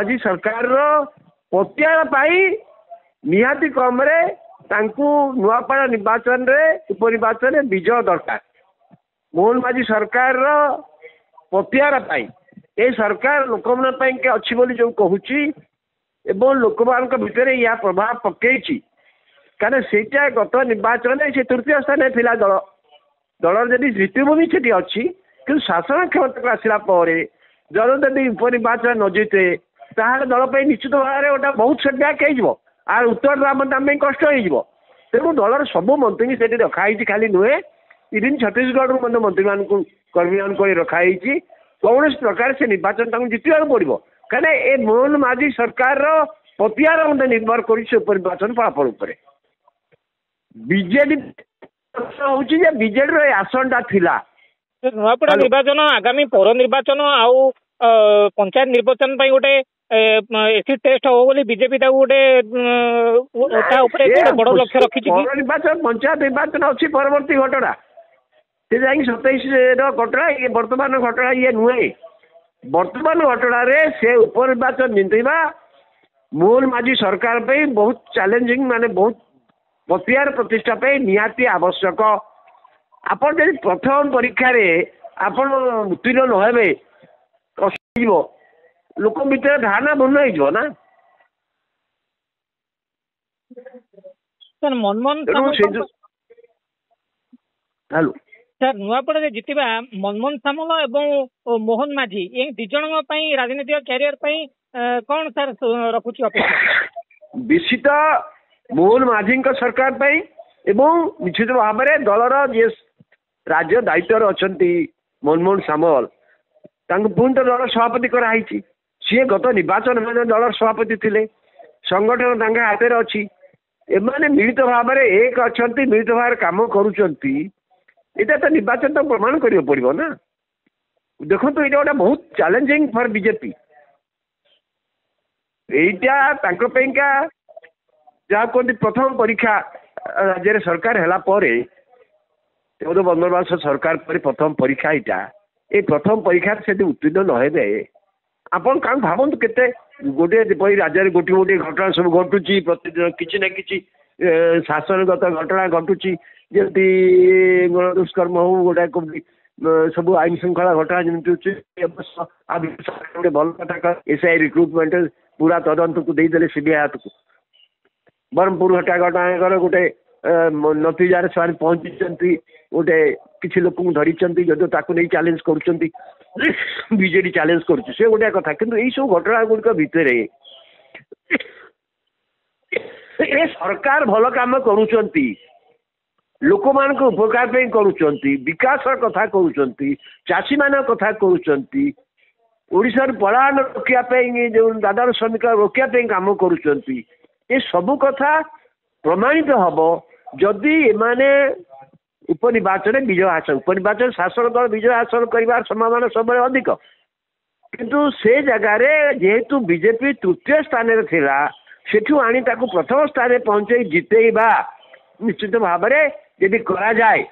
माझी सरकार प्रत्याहार निहाती कम नुआपड़ा निर्वाचन उपनिर्वाचन विजय दरकार। मोहन माझी सरकार प्रत्याहार ये सरकार लोक अच्छी बोली जो कहूँ एवं लोक मान भितर या प्रभाव पकई कारण सेटा गत निर्वाचन से तृतीय स्थान थिला दल दलर जदि भित्तिभूमि से अच्छी कि शासन क्षमता को आसला दल जदि उपनिर्वाचन न जीते ताहले दल पर निश्चित भाव में गोटे बहुत सेटबैक हो आर उत्तर दाम कष्ट हो तेणु दलर सब मंत्री से रखाई खाली नुहे इवन छत्तीसगढ़ मंत्री मान कर्मी मान रखाई कौन प्रकार से निर्वाचन जितवा पड़ो कहीं ए मोहन माझी सरकार प्रत्याहार निर्भर कर फलाफल बीजेडी हूँ बीजेडी आसनटा थिला नुआपड़ा निर्वाचन आगामी पौर निर्वाचन आउ पंचायत निर्वाचन गोटे एसी टेस्ट हो बोली बीजेपी गोटे बड़ लक्ष्य रखी निर्वाचन पंचायत निर्वाचन अच्छी परवर्ती घटना से जा 27 घटना ये वर्तमान घटना ये नुहे वर्तमान घटना से उपनिर्वाचन जितवा मोहन माझी सरकार पे बहुत चैलेंजिंग माने बहुत प्रत्याहार प्रतिष्ठा पे निहाती आवश्यक आपन जब प्रथम परीक्षा आपन उत्तीर्ण नहे लोक भीतर धारणा भूल हो ना sir Manmohan hello sir Nuapada जितवा मनमोहन सामल एवं मोहन माझी ये दिज राजनीतिक कैरियर कौन सर रखुची अपेक्षा निश्चित मोहन माझी सरकार एवं निश्चित भाव में दलर जे राज्य दायित्व अच्छा मनमोहन सामल पुणी तो दल सभापति कराई सी गत निर्वाचन में दल सभापति थे संगठन हाथ में अच्छी एमाने मिलित भाव में एक अच्छा मिलित भाव कम करुँच यहाँ तो निर्वाचन तो प्रमाण कर पड़ो ना देखो तो ये गोटे बहुत चैलेंजिंग फॉर बीजेपी यहाँ जहाँ कहते प्रथम परीक्षा राज्य सरकार है 14-15 वर्ष सरकार पर प्रथम परीक्षा यहाँ ये प्रथम परीक्षा से उत्तीर्ण नहे आपन क्या भावतु केते गोटे राज्य गोटे गोटे घटना सब घटुची प्रतिदिन किसी ना कि शासनगत घटना घटुची जमी गणदुष्कर्म हो गोटा सब आईन श्रृंखला घटना जमी गोटे भल कथा एसआई रिक्रुटमेंट पूरा तदंत को देदेले सीबीआई हाथ को ब्रह्मपुर घटना गोटे नतीजार से पहुंची गोटे किसी लोक धरी जदि नहीं चैलेंज करेजेडी चैलेंज कर गोटे कथा कि यही सब घटना गुड़िक भितर सरकार भल कम करुँच लोक मान उपकार करुँच विकास कथा करुँच चाषी मान कथा करुँच ओडिशा पलायन रोकने जो दादर श्रमिक रोकने कम करुँच ये सबू कथा प्रमाणित हम जदि एमाने उपनिर्वाचन विजय हासिल उपनिर्वाचन शासन दल विजय हासिल कर संभावना सब अधिक किंतु से जगार जेहेतु बीजेपी तृतीय स्थान सेठू आनी प्रथम स्थान पहुंचे जितेबा निश्चित भाव में यदि करार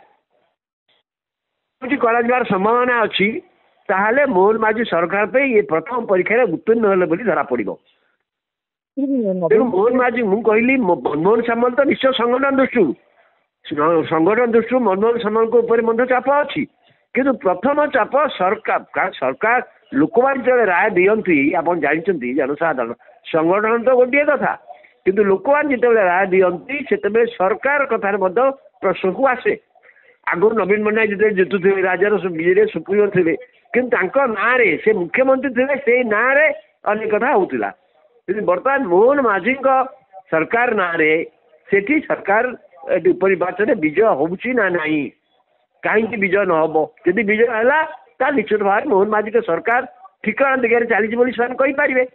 संभावना अच्छी ताहले मोहन माझी सरकार पे ये प्रथम परीक्षा उत्तीर्ण होले धरा पड़ो तेणु मोहन माझी मुझे कहली मनमोहन सामल तो निश्चय संगठन दृष्टि मनमोहन सामल को ऊपर चाप अच्छी किंतु प्रथम चाप सरकार लोक जो राय दियंती आप जानते जनसाधारण संगठन तो गोटे कथा किंतु लोक जो राय दियंती से सरकार कथार प्रश्न को आसे आगुरी नवीन पट्टनायक जो जितुथे राज्यर बीजेडी सुप्रीम थे कि ना से मुख्यमंत्री थे से ना अनेक कथा होता बर्तमान मोहन माझी सरकार ना से सरकार उपनिर्वाचन विजय होना ना कहीं विजय न हम जदि विजय है निश्चित भाव मोहन माझी सरकार ठिकाना दिगरे चली कहींपारे